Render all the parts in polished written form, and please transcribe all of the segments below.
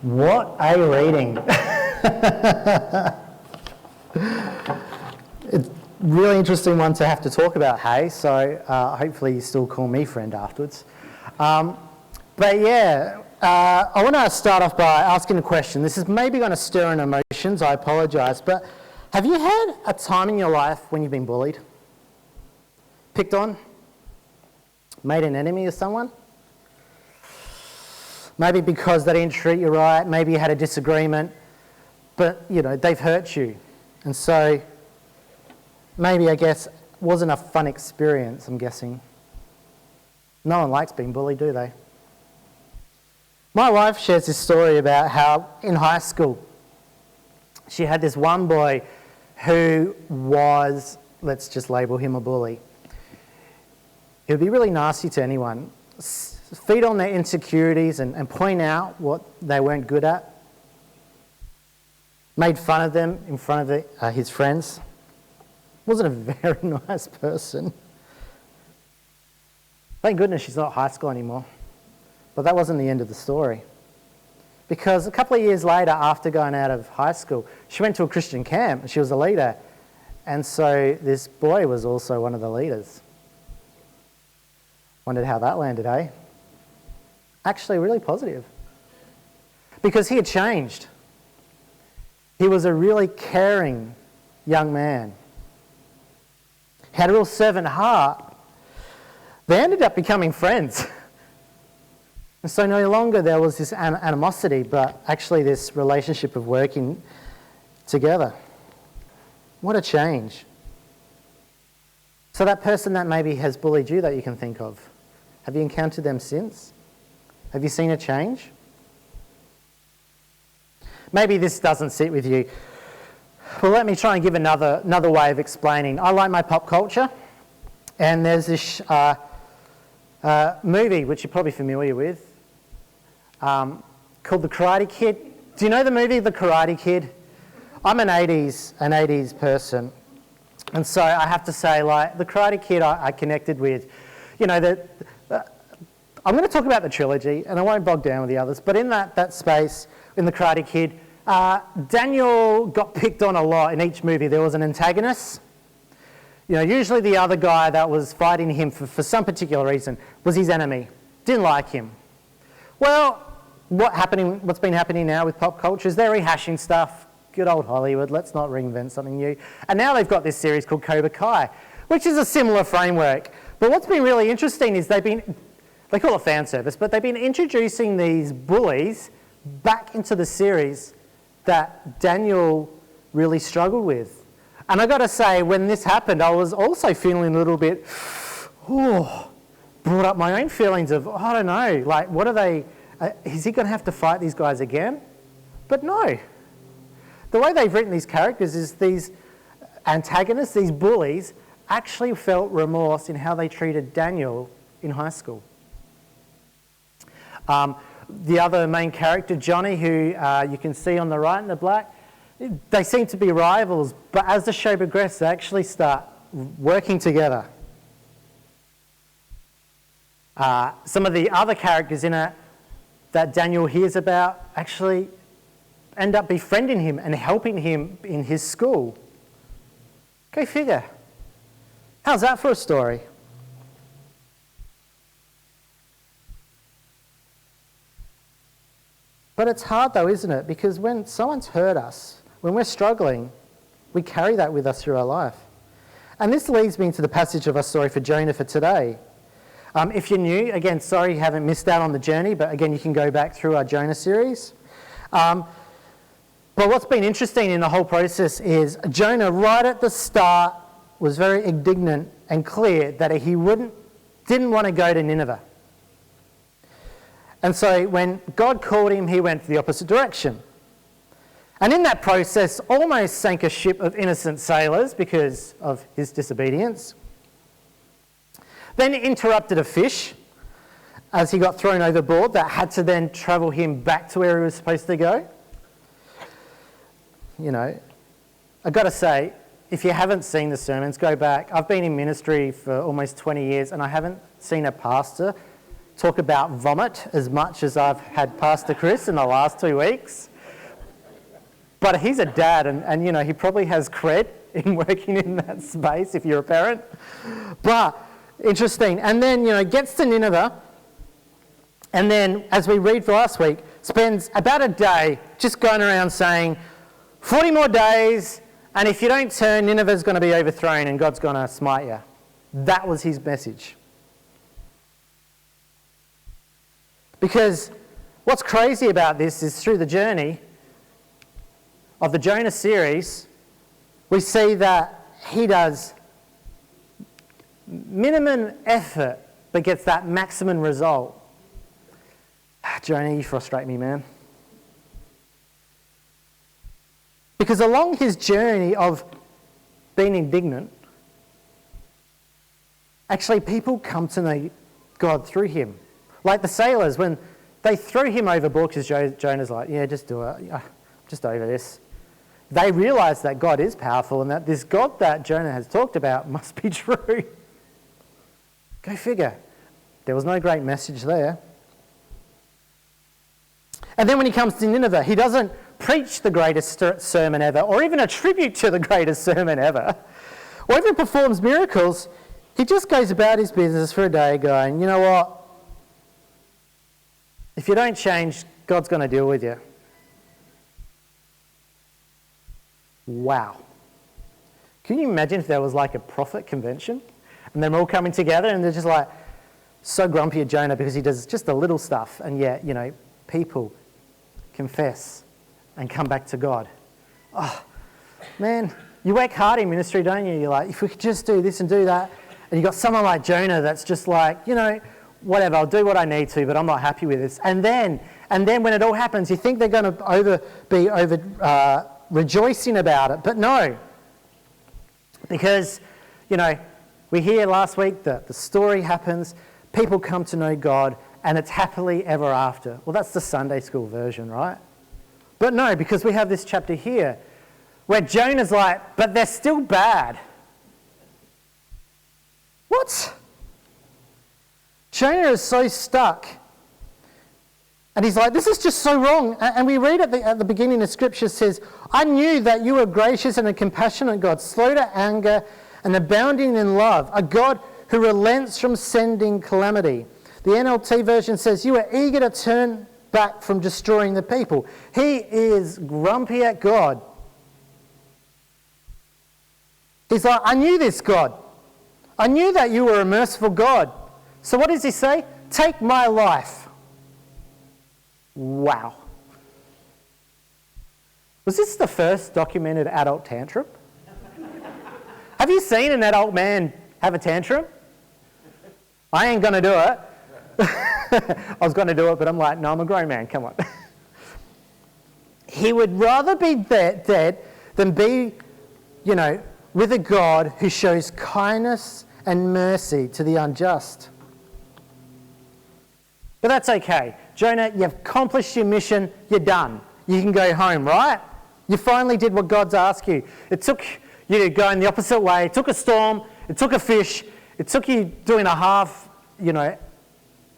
What a reading. It's a really interesting one to have to talk about, hey? So hopefully you still call me friend afterwards. I want to start off by asking a question. This is maybe going to stir in emotions, I apologise, but have you had a time in your life when you've been bullied? Picked on? Made an enemy of someone? Maybe because they didn't treat you right, maybe you had a disagreement, but, you know, they've hurt you. And so maybe, I guess, wasn't a fun experience, I'm guessing. No one likes being bullied, do they? My wife shares this story about how in high school she had this one boy who was, let's just label him a bully. He would be really nasty to anyone, feed on their insecurities and point out what they weren't good at, made fun of them in front of his friends. Wasn't a very nice person. Thank goodness she's not at high school anymore. But that wasn't the end of the story. Because a couple of years later, after going out of high school, she went to a Christian camp and she was a leader. And so this boy was also one of the leaders. Wondered how that landed, eh? Actually, really positive. Because he had changed. He was a really caring young man. Had a real servant heart. They ended up becoming friends. And so no longer there was this animosity, but actually this relationship of working together. What a change. So that person that maybe has bullied you that you can think of, have you encountered them since? Have you seen a change? Maybe this doesn't sit with you. Well, let me try and give another way of explaining. I like my pop culture, and there's this movie, which you're probably familiar with, called The Karate Kid. Do you know the movie The Karate Kid? I'm an 80s person, and so I have to say, like, The Karate Kid I connected with. You know, I'm going to talk about the trilogy, and I won't bog down with the others, but in that space, in The Karate Kid, Daniel got picked on a lot in each movie. There was an antagonist. You know, usually the other guy that was fighting him for some particular reason was his enemy. Didn't like him. Well, what's been happening now with pop culture is they're rehashing stuff. Good old Hollywood, let's not reinvent something new. And now they've got this series called Cobra Kai, which is a similar framework. But what's been really interesting is they call it fan service, but they've been introducing these bullies back into the series that Daniel really struggled with. And I got to say, when this happened, I was also feeling a little bit, brought up my own feelings of, I don't know, like, what are they, is he going to have to fight these guys again? But no. The way they've written these characters is these antagonists, these bullies, actually felt remorse in how they treated Daniel in high school. The other main character, Jonah, who you can see on the right in the black, they seem to be rivals, but as the show progresses, they actually start working together. Some of the other characters in it that Daniel hears about actually end up befriending him and helping him in his school. Go figure. How's that for a story? But it's hard though, isn't it? Because when someone's hurt us, when we're struggling, we carry that with us through our life. And this leads me into the passage of our story for Jonah for today. If you're new, again, sorry you haven't missed out on the journey, but again, you can go back through our Jonah series. But what's been interesting in the whole process is Jonah, right at the start, was very indignant and clear that he didn't want to go to Nineveh. And so when God called him, he went the opposite direction. And in that process, almost sank a ship of innocent sailors because of his disobedience. Then interrupted a fish as he got thrown overboard that had to then travel him back to where he was supposed to go. You know, I've got to say, if you haven't seen the sermons, go back. I've been in ministry for almost 20 years and I haven't seen a pastor talk about vomit as much as I've had Pastor Chris in the last 2 weeks. But he's a dad, and you know, he probably has cred in working in that space if you're a parent. But interesting. And then, you know, gets to Nineveh, and then, as we read for last week, spends about a day just going around saying, 40 more days, and if you don't turn, Nineveh's going to be overthrown and God's going to smite you. That was his message. Because what's crazy about this is through the journey of the Jonah series, we see that he does minimum effort but gets that maximum result. Jonah, you frustrate me, man. Because along his journey of being indignant, actually people come to know God through him. Like the sailors, when they threw him overboard, because Jonah's like, yeah, just do it. I'm just over this. They realise that God is powerful and that this God that Jonah has talked about must be true. Go figure. There was no great message there. And then when he comes to Nineveh, he doesn't preach the greatest sermon ever, or even attribute to the greatest sermon ever, or even performs miracles. He just goes about his business for a day going, you know what? If you don't change, God's going to deal with you. Wow. Can you imagine if there was like a prophet convention and they're all coming together and they're just like so grumpy at Jonah because he does just a little stuff, and yet, you know, people confess and come back to God. Oh, man, you work hard in ministry, don't you? You're like, if we could just do this and do that. And you've got someone like Jonah that's just like, you know, whatever, I'll do what I need to, but I'm not happy with this. And then when it all happens, you think they're going to be rejoicing about it. But no. Because, you know, we hear last week that the story happens, people come to know God, and it's happily ever after. Well, that's the Sunday school version, right? But no, because we have this chapter here where Jonah's like, but they're still bad. What? Jonah is so stuck. And he's like, this is just so wrong. And we read at the beginning of Scripture says, I knew that you were a gracious and a compassionate God, slow to anger and abounding in love, a God who relents from sending calamity. The NLT version says, you are eager to turn back from destroying the people. He is grumpy at God. He's like, I knew this, God. I knew that you were a merciful God. So what does he say? Take my life. Wow. Was this the first documented adult tantrum? Have you seen an adult man have a tantrum? I ain't going to do it. I was going to do it, but I'm like, no, I'm a grown man, come on. He would rather be dead than be, you know, with a God who shows kindness and mercy to the unjust. But that's okay. Jonah, you've accomplished your mission, you're done. You can go home, right? You finally did what God's asked you. It took you to go in the opposite way. It took a storm, it took a fish, it took you doing a half, you know,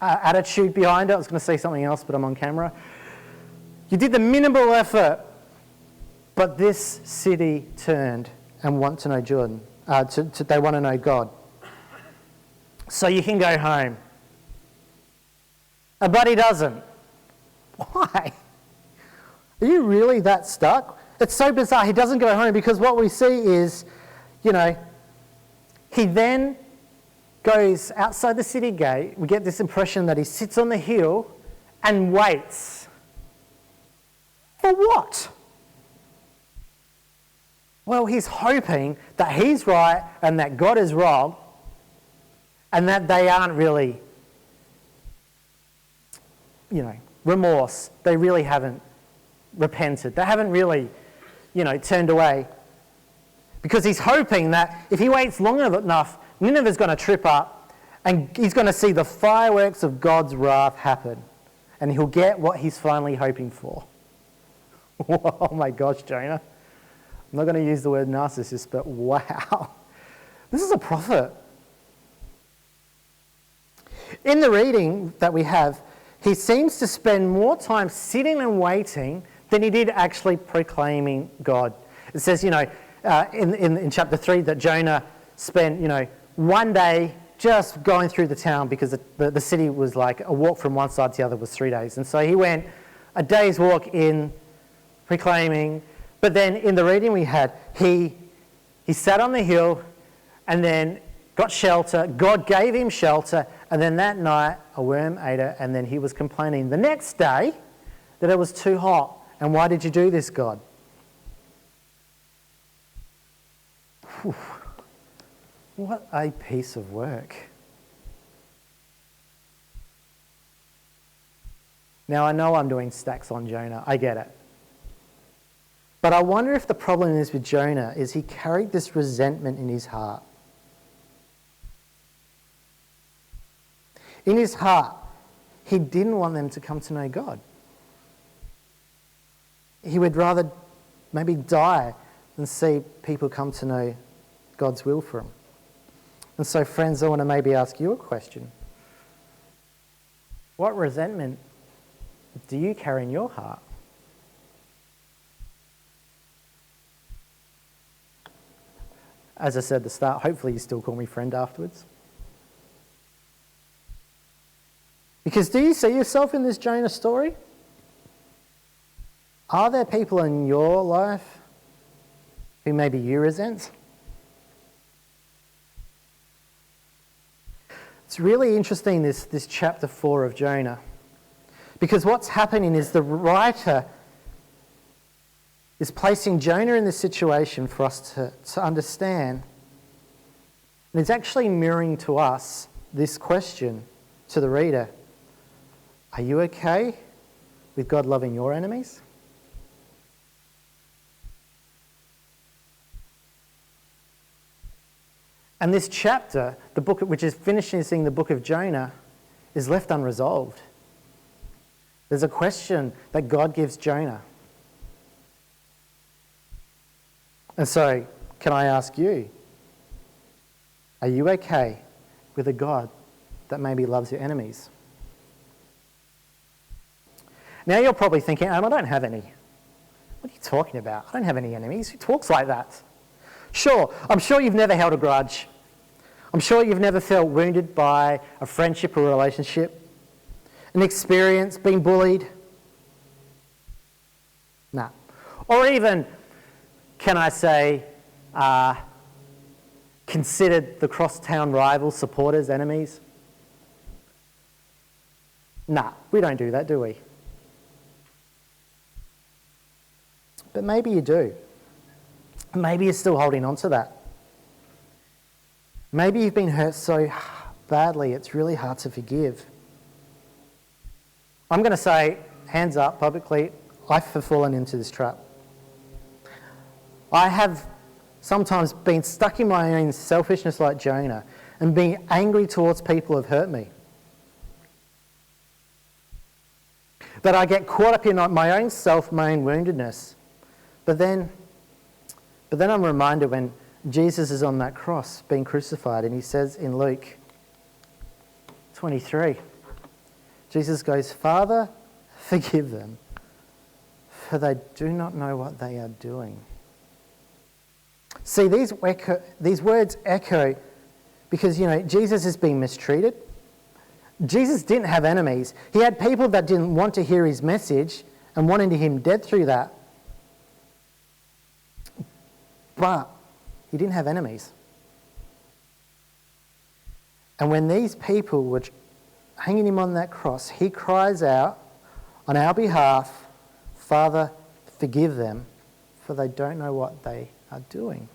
attitude behind it. I was going to say something else, but I'm on camera. You did the minimal effort, but this city turned and want to know Jordan. They want to know God. So you can go home. But he doesn't. Why? Are you really that stuck? It's so bizarre. He doesn't go home because what we see is, you know, he then goes outside the city gate. We get this impression that he sits on the hill and waits. For what? Well, he's hoping that he's right and that God is wrong and that they aren't really, you know, remorse. They really haven't repented. They haven't really, you know, turned away. Because he's hoping that if he waits long enough, Nineveh's going to trip up and he's going to see the fireworks of God's wrath happen. And he'll get what he's finally hoping for. Oh my gosh, Jonah. I'm not going to use the word narcissist, but wow. This is a prophet. In the reading that we have, he seems to spend more time sitting and waiting than he did actually proclaiming God. It says, in chapter 3 that Jonah spent, one day just going through the town because the city was like a walk from one side to the other was 3 days. And so he went a day's walk in proclaiming, but then in the reading we had, he sat on the hill and then got shelter. God gave him shelter, and then that night a worm ate it, and then he was complaining the next day that it was too hot. And why did you do this, God? Whew. What a piece of work. Now, I know I'm doing stacks on Jonah. I get it. But I wonder if the problem is with Jonah is he carried this resentment in his heart. In his heart, he didn't want them to come to know God. He would rather maybe die than see people come to know God's will for him. And so, friends, I want to maybe ask you a question. What resentment do you carry in your heart? As I said at the start, hopefully you still call me friend afterwards. Because do you see yourself in this Jonah story? Are there people in your life who maybe you resent? It's really interesting, this chapter 4 of Jonah, because what's happening is the writer is placing Jonah in this situation for us to understand, and it's actually mirroring to us this question to the reader: are you okay with God loving your enemies? And this chapter, the book which is finishing the book of Jonah, is left unresolved. There's a question that God gives Jonah. And so, can I ask you, are you okay with a God that maybe loves your enemies? Now you're probably thinking, I don't have any. What are you talking about? I don't have any enemies. Who talks like that? Sure, I'm sure you've never held a grudge. I'm sure you've never felt wounded by a friendship or a relationship, an experience, being bullied. Nah. Or even, can I say, considered the crosstown rivals, supporters, enemies? Nah, we don't do that, do we? But maybe you do. Maybe you're still holding on to that. Maybe you've been hurt so badly it's really hard to forgive. I'm going to say, hands up publicly, I've fallen into this trap. I have sometimes been stuck in my own selfishness like Jonah and being angry towards people who have hurt me. That I get caught up in my own self, my own woundedness. But then I'm reminded when Jesus is on that cross being crucified, and he says in Luke 23, Jesus goes, "Father, forgive them, for they do not know what they are doing." See, these words echo because, Jesus is being mistreated. Jesus didn't have enemies. He had people that didn't want to hear his message and wanted him dead through that. But he didn't have enemies. And when these people were hanging him on that cross, he cries out on our behalf, "Father, forgive them, for they don't know what they are doing."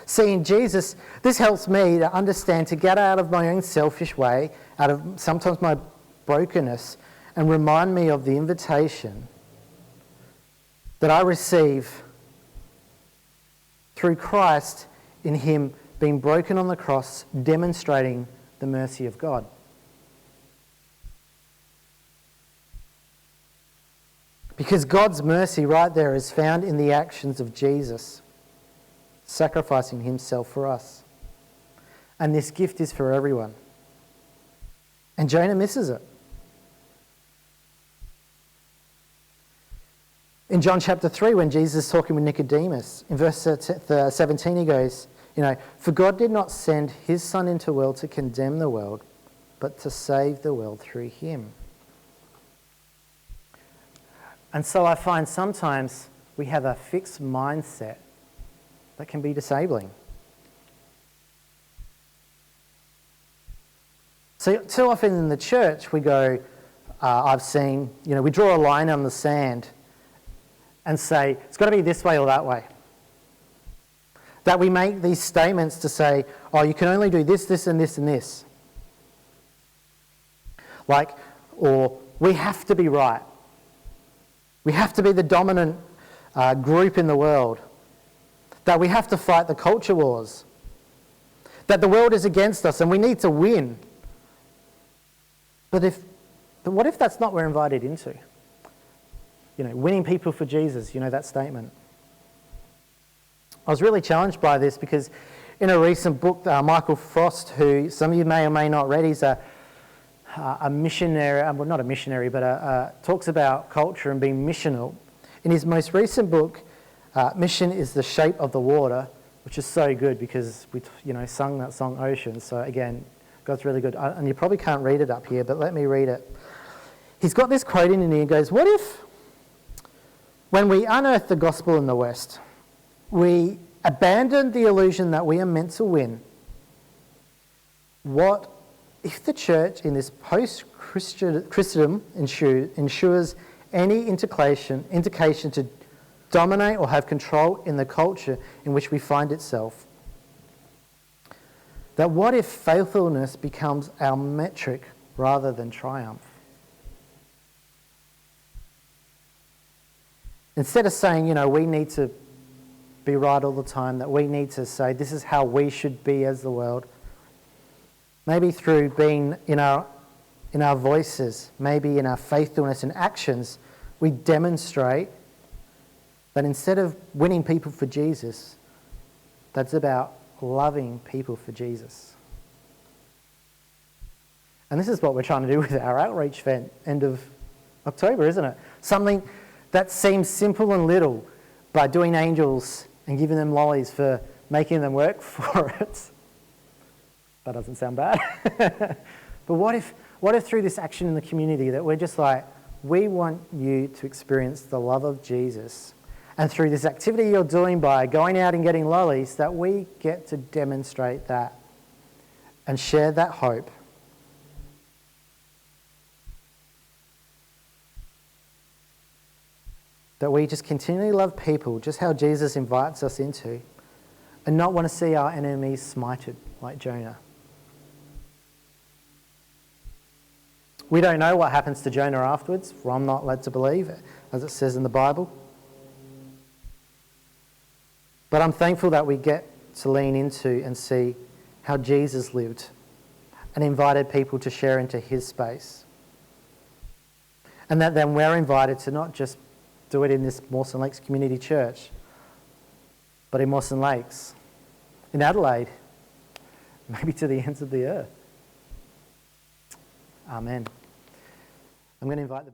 See, in Jesus, this helps me to understand, to get out of my own selfish way, out of sometimes my brokenness, and remind me of the invitation that I receive through Christ in him being broken on the cross, demonstrating the mercy of God. Because God's mercy right there is found in the actions of Jesus, sacrificing himself for us. And this gift is for everyone. And Jonah misses it. In John chapter 3, when Jesus is talking with Nicodemus, in verse 17 he goes, for God did not send his Son into the world to condemn the world, but to save the world through him. And so I find sometimes we have a fixed mindset that can be disabling. So too often in the church we go, I've seen, we draw a line on the sand and say, it's got to be this way or that way. That we make these statements to say, you can only do this, this and this and this. Or we have to be right. We have to be the dominant group in the world. That we have to fight the culture wars. That the world is against us and we need to win. But what if that's not what we're invited into? Winning people for Jesus, that statement. I was really challenged by this because in a recent book, Michael Frost, who some of you may or may not read, he's a missionary, well not a missionary, but talks about culture and being missional. In his most recent book, Mission is the Shape of the Water, which is so good because we sung that song Ocean. So again, God's really good. And you probably can't read it up here, but let me read it. He's got this quote in here. He goes, what if when we unearth the gospel in the West, we abandon the illusion that we are meant to win? What if the church in this post-Christendom ensures any indication to dominate or have control in the culture in which we find itself? That what if faithfulness becomes our metric rather than triumph? Instead of saying, we need to be right all the time, that we need to say this is how we should be as the world. Maybe through being in our voices, maybe in our faithfulness and actions, we demonstrate that instead of winning people for Jesus, that's about loving people for Jesus. And this is what we're trying to do with our outreach event, end of October, isn't it? Something that seems simple and little, by doing angels and giving them lollies for making them work for it. That doesn't sound bad. But what if through this action in the community that we're just like, we want you to experience the love of Jesus, and through this activity you're doing by going out and getting lollies, that we get to demonstrate that and share that hope. That we just continually love people just how Jesus invites us into, and not want to see our enemies smited like Jonah. We don't know what happens to Jonah afterwards, for I'm not led to believe, as it says in the Bible. But I'm thankful that we get to lean into and see how Jesus lived and invited people to share into his space. And that then we're invited to not just do it in this Mawson Lakes Community Church, but in Mawson Lakes, in Adelaide, maybe to the ends of the earth. Amen. I'm going to invite the